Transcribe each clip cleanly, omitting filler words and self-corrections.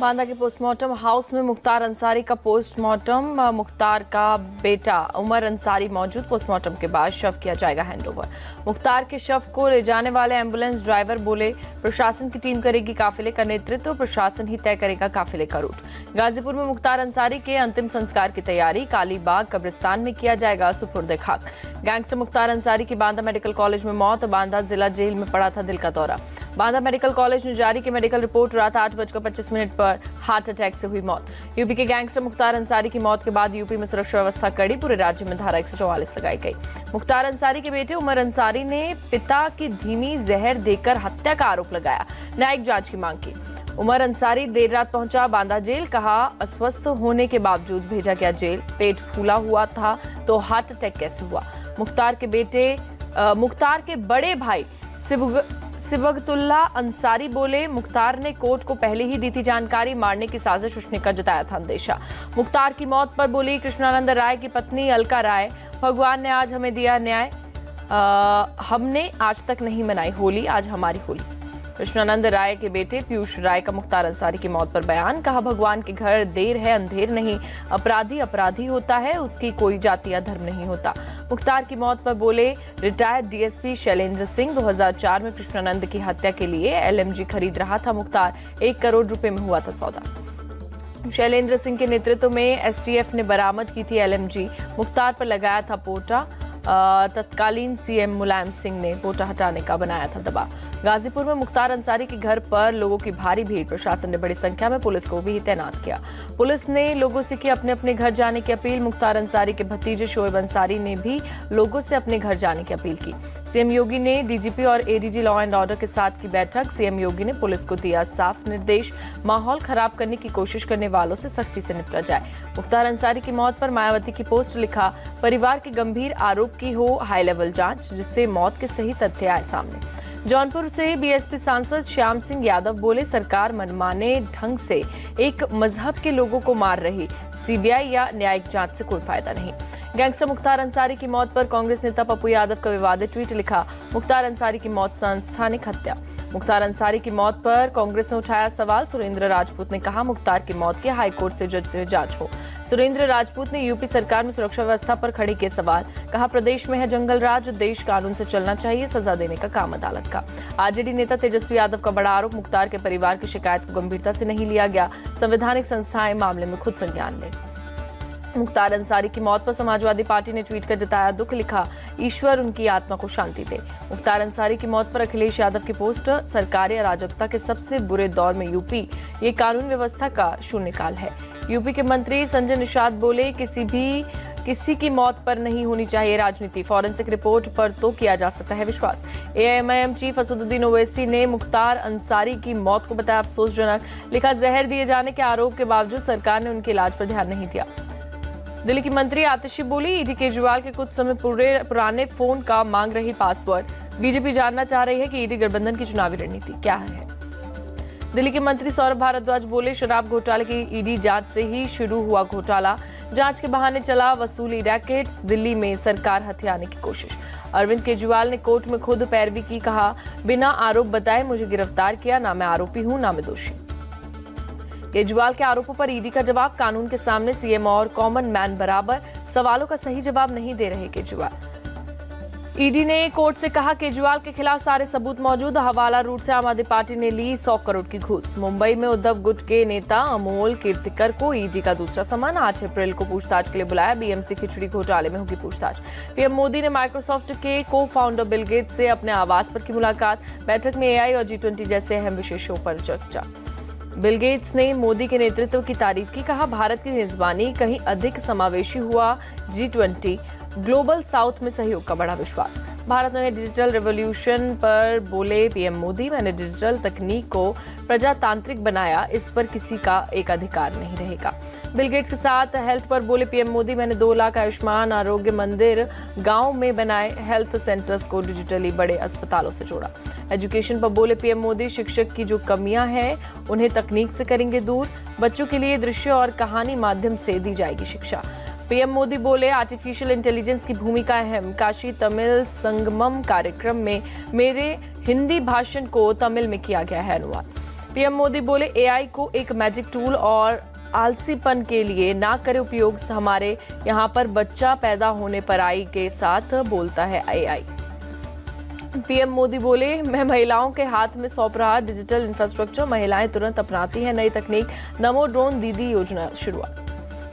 बांदा के postmortem house में मुख्तार अंसारी का पोस्टमार्टम। मुख्तार का बेटा उमर अंसारी मौजूद। पोस्टमार्टम के बाद शव किया जाएगा हैंडओवर। मुख्तार के शव को ले जाने वाले एम्बुलेंस ड्राइवर बोले, प्रशासन की टीम करेगी काफिले का नेतृत्व, प्रशासन ही तय करेगा काफिले का रूट। गाजीपुर में मुख्तार अंसारी के अंतिम संस्कार की तैयारी। कालीबाग कब्रिस्तान में किया जाएगा सुपुर्द खाक। गैंगस्टर मुख्तार अंसारी की बांदा मेडिकल कॉलेज में मौत। बांदा जिला जेल में पड़ा था दिल का दौरा। बांदा मेडिकल कॉलेज ने जारी की मेडिकल रिपोर्ट। रात 8:25 पर हार्ट अटैक से हुई मौत। यूपी के गैंगस्टर मुख्तार अंसारी की मौत के बाद यूपी में सुरक्षा व्यवस्था कड़ी। पूरे राज्य में धारा 144 लगाई गई। मुख्तार अंसारी के बेटे उमर अंसारी ने पिता की धीमी जहर देकर हत्या का आरोप लगाया। न्यायिक जांच की मांग की। उमर अंसारी देर रात पहुंचा बांदा जेल। कहा, अस्वस्थ होने के बावजूद भेजा गया जेल। पेट फूला हुआ था तो हार्ट अटैक कैसे हुआ? मुख्तार के बड़े भाई सिबगतुल्ला अंसारी बोले, मुख्तार ने कोर्ट को पहले ही दी थी जानकारी। मारने की साजिश उसने का जताया था अंदेशा। मुख्तार की मौत पर बोली कृष्णानंद राय की पत्नी अलका राय, भगवान ने आज हमें दिया न्याय। हमने आज तक नहीं मनाई होली, आज हमारी होली। कृष्णानंद राय के बेटे पीयूष राय का मुख्तार अंसारी की मौत पर बयान। कहा, भगवान के घर देर है अंधेर नहीं, अपराधी अपराधी होता है, उसकी कोई जाति या धर्म नहीं होता। मुख्तार की मौत पर बोले, रिटायर्ड डीएसपी शैलेंद्र सिंह 2004 में कृष्णानंद की हत्या के लिए एलएमजी खरीद रहा था। मुख्तार 1 करोड़ रुपए में हुआ था सौदा। शैलेंद्र सिंह के नेतृत्व में एसटीएफ ने बरामद की थी एलएमजी। मुख्तार पर लगाया था पोटा। तत्कालीन सीएम मुलायम सिंह ने पोटा हटाने का बनाया था दबाव। गाजीपुर में मुख्तार अंसारी के घर पर लोगों की भारी भीड़। प्रशासन ने बड़ी संख्या में पुलिस को भी तैनात किया। पुलिस ने लोगों से की अपने अपने घर जाने की अपील। मुख्तार अंसारी के भतीजे शोएब अंसारी ने भी लोगों से अपने घर जाने की अपील की। सीएम योगी ने डीजीपी और एडीजी लॉ एंड ऑर्डर के साथ की बैठक। सीएम योगी ने पुलिस को दिया साफ निर्देश, माहौल खराब करने की कोशिश करने वालों से सख्ती से निपटा जाए। मुख्तार अंसारी की मौत पर मायावती की पोस्ट। लिखा, परिवार के गंभीर आरोप की हो हाई लेवल जांच, जिससे मौत के सही तथ्य आए सामने। जौनपुर से बीएसपी सांसद श्याम सिंह यादव बोले, सरकार मनमाने ढंग से एक मजहब के लोगों को मार रही, सीबीआई या न्यायिक जांच से कोई फायदा नहीं। गैंगस्टर मुख्तार अंसारी की मौत पर कांग्रेस नेता पप्पू यादव का विवादित ट्वीट। लिखा, मुख्तार अंसारी की मौत संस्थानिक हत्या। मुख्तार अंसारी की मौत पर कांग्रेस ने उठाया सवाल। सुरेंद्र राजपूत ने कहा, मुख्तार की मौत की हाईकोर्ट से जज से जांच हो। सुरेंद्र राजपूत ने यूपी सरकार में सुरक्षा व्यवस्था पर खड़े किए सवाल। कहा, प्रदेश में है जंगल राज, देश कानून से चलना चाहिए, सजा देने का काम अदालत का। आरजेडी नेता तेजस्वी यादव का बड़ा आरोप, मुख्तार के परिवार की शिकायत को गंभीरता से नहीं लिया गया। संवैधानिक संस्थाएं मामले में खुद संज्ञान लें। मुख्तार अंसारी की मौत पर समाजवादी पार्टी ने ट्वीट कर जताया दुख। लिखा, ईश्वर उनकी आत्मा को शांति दे। मुख्तार अंसारी की मौत पर अखिलेश यादव की पोस्ट। सरकारी अराजकता के सबसे बुरे दौर में यूपी, ये कानून व्यवस्था का शून्यकाल है। यूपी के मंत्री संजय निषाद बोले, किसी की मौत पर नहीं होनी चाहिए राजनीति, फॉरेंसिक रिपोर्ट पर तो किया जा सकता है विश्वास। एआईएमआईएम चीफ असदुद्दीन ओवैसी ने मुख्तार अंसारी की मौत को बताया अफसोसजनक। लिखा, जहर दिए जाने के आरोप के बावजूद सरकार ने उनके इलाज पर ध्यान नहीं दिया। दिल्ली की मंत्री आतिशी बोली, ईडी केजरीवाल के कुछ समय पुराने फोन का मांग रही पासवर्ड। बीजेपी जानना चाह रही है कि ईडी गठबंधन की चुनावी रणनीति क्या है। दिल्ली के मंत्री सौरभ भारद्वाज बोले, शराब घोटाले की ईडी जांच से ही शुरू हुआ घोटाला, जांच के बहाने चला वसूली रैकेट्स, दिल्ली में सरकार हथियाने की कोशिश। अरविंद केजरीवाल ने कोर्ट में खुद पैरवी की। कहा, बिना आरोप बताए मुझे गिरफ्तार किया, ना मैं आरोपी हूं ना मैं दोषी। केजरीवाल के आरोपों पर ईडी का जवाब, कानून के सामने सीएम और कॉमन मैन बराबर, सवालों का सही जवाब नहीं दे रहे केजरीवाल। ईडी ने कोर्ट से कहा, केजरीवाल के खिलाफ सारे सबूत मौजूद। हवाला रूट से आम आदमी पार्टी ने ली 100 करोड़ की घूस। मुंबई में उद्धव गुट के नेता अमोल कीर्तिकर को ईडी का दूसरा समन। 8 अप्रैल को पूछताछ के लिए बुलाया। बीएमसी खिचड़ी घोटाले में होगी पूछताछ। पीएम मोदी ने माइक्रोसॉफ्ट के को फाउंडर बिल गेट्स से अपने आवास पर की मुलाकात। बैठक में एआई और G20 जैसे अहम विषयों पर चर्चा। बिल गेट्स ने मोदी के नेतृत्व की तारीफ की। कहा, भारत की मेजबानी कहीं अधिक समावेशी हुआ। G20 ग्लोबल साउथ में सहयोग का बड़ा विश्वास। भारत में डिजिटल रेवोल्यूशन पर बोले पीएम मोदी, मैंने डिजिटल तकनीक को प्रजातांत्रिक बनाया, इस पर किसी का एक अधिकार नहीं रहेगा। बिल गेट्स के साथ हेल्थ पर बोले पीएम मोदी, मैंने 2 लाख आयुष्मान आरोग्य मंदिर गांव में बनाए, हेल्थ सेंटर्स को डिजिटली बड़े अस्पतालों से जोड़ा। एजुकेशन पर बोले पीएम मोदी, शिक्षक की जो कमियां हैं उन्हें तकनीक से करेंगे दूर, बच्चों के लिए दृश्य और कहानी माध्यम से दी जाएगी शिक्षा। पीएम मोदी बोले, आर्टिफिशियल इंटेलिजेंस की भूमिका अहम। काशी तमिल संगमम कार्यक्रम में मेरे हिंदी भाषण को तमिल में किया गया है अनुवाद। पीएम मोदी बोले एआई को एक मैजिक टूल और आलसीपन के लिए ना करे उपयोग। हमारे यहाँ पर बच्चा पैदा होने पर आई के साथ बोलता है एआई। पीएम मोदी बोले मैं महिलाओं के हाथ में सौंप रहा डिजिटल इंफ्रास्ट्रक्चर, महिलाएं तुरंत अपनाती हैं नई तकनीक, नमो ड्रोन दीदी योजना शुरुआत।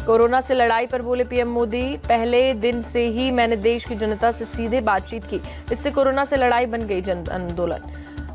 कोरोना से लड़ाई पर बोले पीएम मोदी, पहले दिन से ही मैंने देश की जनता से सीधे बातचीत की, इससे कोरोना से लड़ाई बन गई जन आंदोलन।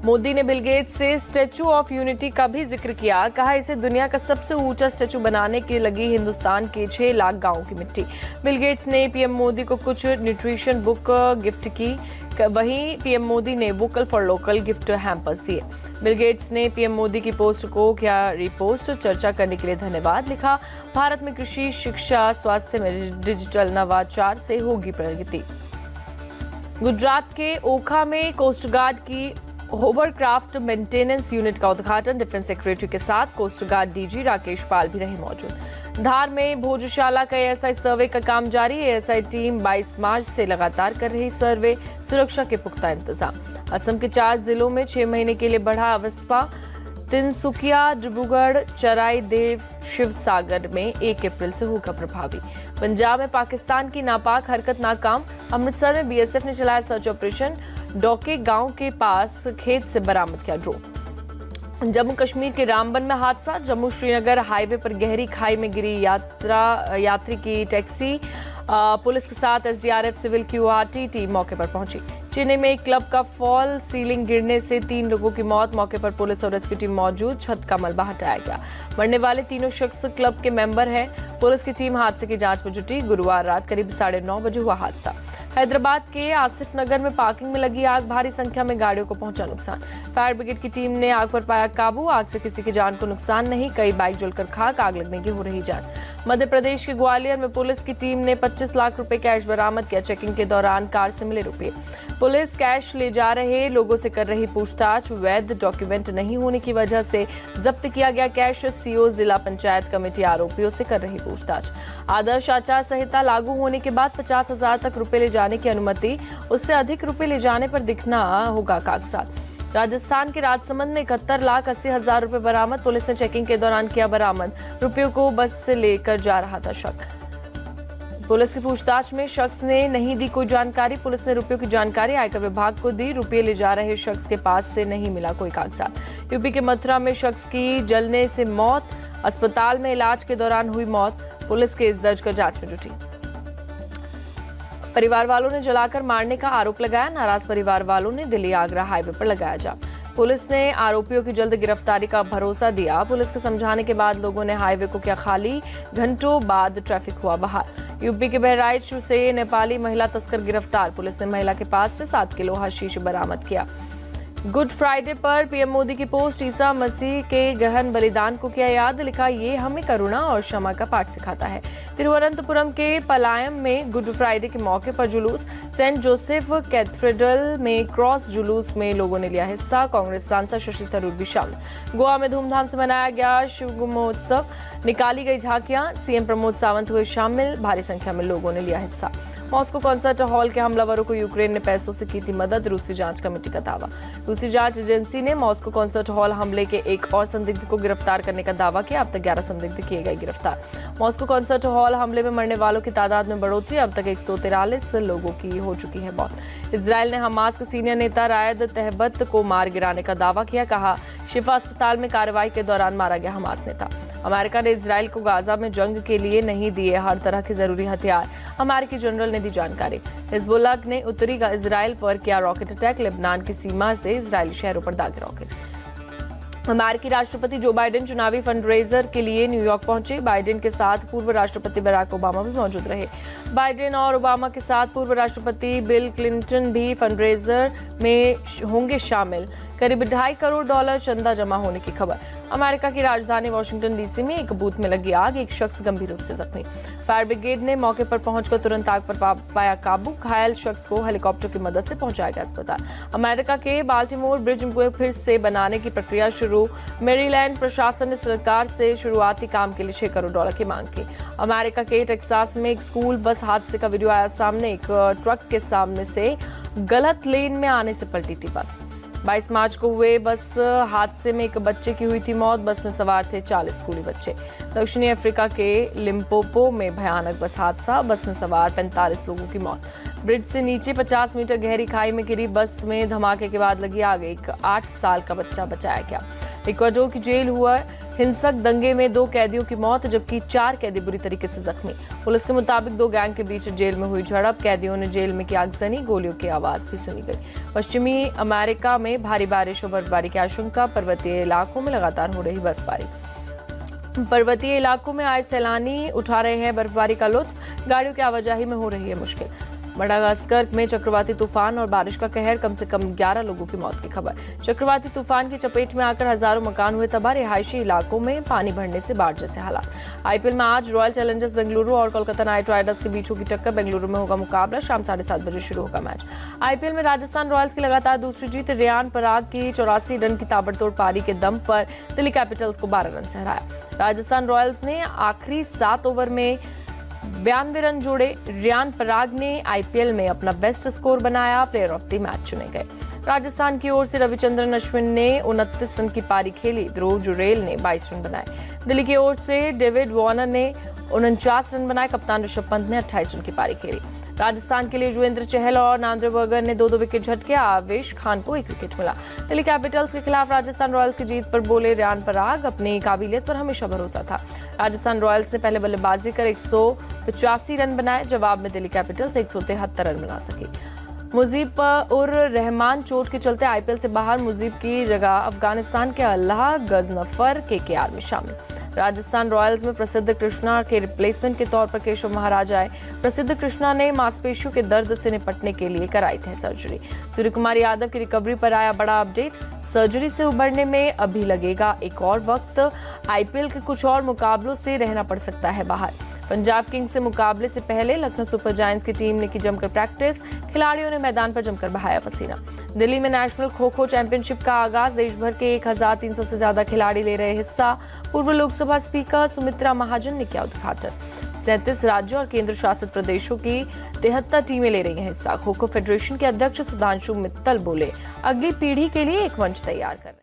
मोदी ने बिल गेट्स से स्टैचू ऑफ यूनिटी का भी जिक्र किया, कहा इसे दुनिया का सबसे ऊंचा स्टैचू बनाने की लगी हिंदुस्तान के 6 लाख गांवों की मिट्टी। बिल गेट्स ने पीएम मोदी को कुछ न्यूट्रिशन बुक गिफ्ट की, वहीं पीएम मोदी ने vocal for local gift hampers दिए। बिल गेट्स ने पीएम मोदी की पोस्ट को किया रिपोस्ट, चर्चा करने के लिए धन्यवाद, लिखा भारत में कृषि, शिक्षा, स्वास्थ्य में डिजिटल नवाचार से होगी प्रगति। गुजरात के ओखा में कोस्ट गार्ड की होवरक्राफ्ट मेंटेनेंस यूनिट का उद्घाटन, डिफेंस सेक्रेटरी के साथ कोस्ट गार्ड डीजी राकेश पाल भी रहे मौजूद। धार में भोजशाला का एएसआई सर्वे का काम जारी, एएसआई टीम 22 मार्च से लगातार कर रही सर्वे, सुरक्षा के पुख्ता इंतजाम। असम के 4 जिलों में 6 महीने के लिए बढ़ा अवस्था, तिनसुकिया, डिब्रूगढ़, चराईदेव, शिवसागर में 1 अप्रैल से होगा प्रभावी। पंजाब में पाकिस्तान की नापाक हरकत नाकाम, अमृतसर में बीएसएफ ने चलाया सर्च ऑपरेशन, डोके गांव के पास खेत से बरामद किया ड्रोन। जम्मू कश्मीर के रामबन में हादसा, जम्मू श्रीनगर हाईवे पर गहरी खाई में गिरी यात्री की टैक्सी, पुलिस के साथ एसडीआरएफ, सिविल क्यूआरटी टीम मौके पर पहुंची। चेन्नई में एक क्लब का फॉल सीलिंग गिरने से 3 लोगों की मौत, मौके पर पुलिस और रेस्क्यू टीम मौजूद, छत का मलबा हटाया गया। मरने वाले तीनों शख्स क्लब के मेंबर हैं। पुलिस की टीम हादसे की जांच में जुटी। गुरुवार रात करीब 9:30 बजे हुआ हादसा। हैदराबाद के आसिफ नगर में पार्किंग में लगी आग, भारी संख्या में गाड़ियों को पहुंचा नुकसान। फायर ब्रिगेड की टीम ने आग पर पाया काबू, आग से किसी की जान को नुकसान नहीं, कई बाइक जलकर खाक, आग लगने की हो रही जांच। मध्य प्रदेश के ग्वालियर में पुलिस की टीम ने 25 लाख रुपए कैश बरामद किया, चेकिंग के दौरान कार से मिले रुपए। पुलिस कैश ले जा रहे लोगों से कर रही पूछताछ, वैध डॉक्यूमेंट नहीं होने की वजह से जब्त किया गया कैश, सीओ जिला पंचायत कमेटी आरोपियों से कर रही पूछताछ। आदर्श आचार संहिता लागू होने के बाद 50,000 तक रुपए ले जाने की अनुमति, उससे अधिक रुपए ले जाने पर दिखना होगा कागजात। राजस्थान के राजसमंद में 71,80,000 रुपए बरामद, पुलिस ने चेकिंग के दौरान किया बरामद, रुपयों को बस से लेकर जा रहा था शक। पुलिस की पूछताछ में शख्स ने नहीं दी कोई जानकारी, पुलिस ने रुपयों की जानकारी आयकर विभाग को दी, रुपये ले जा रहे शख्स के पास से नहीं मिला कोई कागजात। यूपी के मथुरा में शख्स की जलने से मौत, अस्पताल में इलाज के दौरान हुई मौत, पुलिस केस दर्ज कर जांच में जुटी। परिवार वालों ने जलाकर मारने का आरोप लगाया, नाराज परिवार वालों ने दिल्ली आगरा हाईवे पर लगाया जाम। पुलिस ने आरोपियों की जल्द गिरफ्तारी का भरोसा दिया, पुलिस के समझाने के बाद लोगों ने हाईवे को किया खाली, घंटों बाद ट्रैफिक हुआ बहाल। यूपी के बहराइच से नेपाली महिला तस्कर गिरफ्तार, पुलिस ने महिला के पास से 7 किलो हशीश बरामद किया। गुड फ्राइडे पर पीएम मोदी की पोस्ट, ईसा मसीह के गहन बलिदान को किया याद, लिखा ये हमें करुणा और क्षमा का पाठ सिखाता है। तिरुवनंतपुरम के पलायम में गुड फ्राइडे के मौके पर जुलूस, सेंट जोसेफ कैथेड्रल में क्रॉस जुलूस में लोगों ने लिया हिस्सा, कांग्रेस सांसद शशि थरूर भी शामिल। गोवा में धूमधाम से मनाया गया शिवमहोत्सव, निकाली गई झांकियां, सीएम प्रमोद सावंत हुए शामिल, भारी संख्या में लोगों ने लिया हिस्सा। मॉस्को कॉन्सर्ट हॉल के हमलावरों को यूक्रेन ने पैसों से की थी मदद, रूसी जांच कमेटी का दावा। रूसी जांच एजेंसी ने मॉस्को कॉन्सर्ट हॉल हमले के एक और संदिग्ध को गिरफ्तार करने का दावा किया, अब तक 11 संदिग्ध किए गए गिरफ्तार। मॉस्को कॉन्सर्ट हॉल हमले में मरने वालों की तादाद में बढ़ोतरी, अब तक 143 लोगों की हो चुकी है मौत। इजरायल ने हमास के सीनियर नेता रायद तहबत को मार गिराने का दावा किया, कहा शिफा अस्पताल में कार्रवाई के दौरान मारा गया हमास नेता। अमेरिका ने इजरायल को गाजा में जंग के लिए नहीं दिए हर तरह के जरूरी हथियार, अमेरिकी जनरल ने दी जानकारी। हिजबुल्लाह ने उत्तरी इजरायल पर किया रॉकेट अटैक, लेबनान की सीमा से इजरायली शहरों पर दागे रॉकेट। अमेरिकी राष्ट्रपति जो बाइडेन चुनावी फंडरेजर के लिए न्यूयॉर्क पहुंचे, बाइडेन के साथ पूर्व राष्ट्रपति बराक ओबामा भी मौजूद रहे। बाइडेन और ओबामा के साथ पूर्व राष्ट्रपति बिल क्लिंटन भी फंडरेजर में होंगे शामिल, करीब $2.5 करोड़ चंदा जमा होने की खबर। अमेरिका की राजधानी वॉशिंगटन डीसी में एक बूथ में लगी आग, एक शख्स गंभीर रूप से जख्मी। फायर ब्रिगेड ने मौके पर पहुंचकर तुरंत आग पर पाया काबू, घायल शख्स को हेलीकॉप्टर की मदद से पहुंचाया गया अस्पताल। अमेरिका के बाल्टीमोर ब्रिज को फिर से बनाने की प्रक्रिया शुरू, मैरीलैंड प्रशासन ने सरकार से शुरुआती काम के लिए $6 करोड़ की मांग की। अमेरिका के टेक्सास में एक स्कूल बस हादसे का वीडियो आया सामने, एक ट्रक के सामने से गलत लेन में आने से पलटी थी बस। 22 मार्च को हुए बस हादसे में एक बच्चे की हुई थी मौत। बस में सवार थे 40 स्कूली बच्चे। दक्षिणी अफ्रीका के लिम्पोपो में भयानक बस हादसा, बस में सवार 45 लोगों की मौत। ब्रिज से नीचे 50 मीटर गहरी खाई में गिरी बस में धमाके के बाद लगी आग। एक 8 साल का बच्चा बचाया गया। इक्वाडोर की जेल हुआ हिंसक दंगे में 2 कैदियों की मौत, जबकि 4 कैदी बुरी तरीके से जख्मी। पुलिस के मुताबिक 2 गैंग के बीच जेल में हुई झड़प। कैदियों ने जेल में की आगजनी, गोलियों की आवाज भी सुनी गई। पश्चिमी अमेरिका में भारी बारिश और बर्फबारी की आशंका। पर्वतीय इलाकों में लगातार हो रही बर्फबारी। पर्वतीय इलाकों में आए सैलानी उठा रहे हैं बर्फबारी का लुत्फ। गाड़ियों की आवाजाही में हो रही है मुश्किल। मडागास्कर में चक्रवाती तूफान और बारिश का कहर, कम से कम 11 लोगों की मौत की खबर। चक्रवाती तूफान की चपेट में आकर हजारों मकान हुए तबाह। रिहायशी इलाकों में पानी भरने से बाढ़ जैसे हालात। आईपीएल में आज रॉयल चैलेंजर्स बेंगलुरु और कोलकाता नाइट राइडर्स के बीच होगी टक्कर। बेंगलुरु में होगा मुकाबला, शाम 7:30 बजे शुरू होगा मैच। आईपीएल में राजस्थान रॉयल्स की लगातार दूसरी जीत। रियान पराग की 84 रन की ताबड़तोड़ पारी के दम पर दिल्ली कैपिटल्स को 12 रन से हराया। राजस्थान रॉयल्स ने आखिरी 7 ओवर में 92 रन जोड़े। रियान पराग ने आईपीएल में अपना बेस्ट स्कोर बनाया, प्लेयर ऑफ द मैच चुने गए। राजस्थान की ओर से रविचंद्रन अश्विन ने 29 रन की पारी खेली। ध्रुव जुरेल ने 22 रन बनाए। दिल्ली की ओर से डेविड वार्नर ने 49 रन बनाए। कप्तान ऋषभ पंत ने 28 रन की पारी खेली। राजस्थान के लिए युजवेंद्र चहल और नांद्रे बर्गर ने 2-2 विकेट झटके। आवेश खान को 1 विकेट मिला। दिल्ली कैपिटल्स के खिलाफ राजस्थान रॉयल्स की जीत पर बोले रियान पराग, अपनी काबिलियत पर हमेशा भरोसा था। राजस्थान रॉयल्स ने पहले बल्लेबाजी कर 185 रन बनाए। जवाब में दिल्ली कैपिटल्स 173 रन बना सकी। मुजीब उर रहमान चोट के चलते आईपीएल से बाहर। मुजीब की जगह अफगानिस्तान के अल्लाह गजनफर केकेआर में शामिल। राजस्थान रॉयल्स में प्रसिद्ध कृष्णा के रिप्लेसमेंट के तौर पर केशव महाराज आए। प्रसिद्ध कृष्णा ने मांसपेशियों के दर्द से निपटने के लिए कराई थी सर्जरी। सूर्यकुमार यादव की रिकवरी पर आया बड़ा अपडेट। सर्जरी से उबरने में अभी लगेगा एक और वक्त। आईपीएल के कुछ और मुकाबलों से रहना पड़ सकता है बाहर। पंजाब किंग्स से मुकाबले से पहले लखनऊ सुपर जायंट्स की टीम ने की जमकर प्रैक्टिस। खिलाड़ियों ने मैदान पर जमकर बहाया पसीना। दिल्ली में नेशनल खो खो चैंपियनशिप का आगाज। देश भर के 1300 से ज्यादा खिलाड़ी ले रहे हिस्सा। पूर्व लोकसभा स्पीकर सुमित्रा महाजन ने किया उद्घाटन। 37 राज्यों और केंद्र शासित प्रदेशों की 73 टीमें ले रही हैं हिस्सा। खो खो फेडरेशन के अध्यक्ष सुधांशु मित्तल बोले, अगली पीढ़ी के लिए एक मंच तैयार कर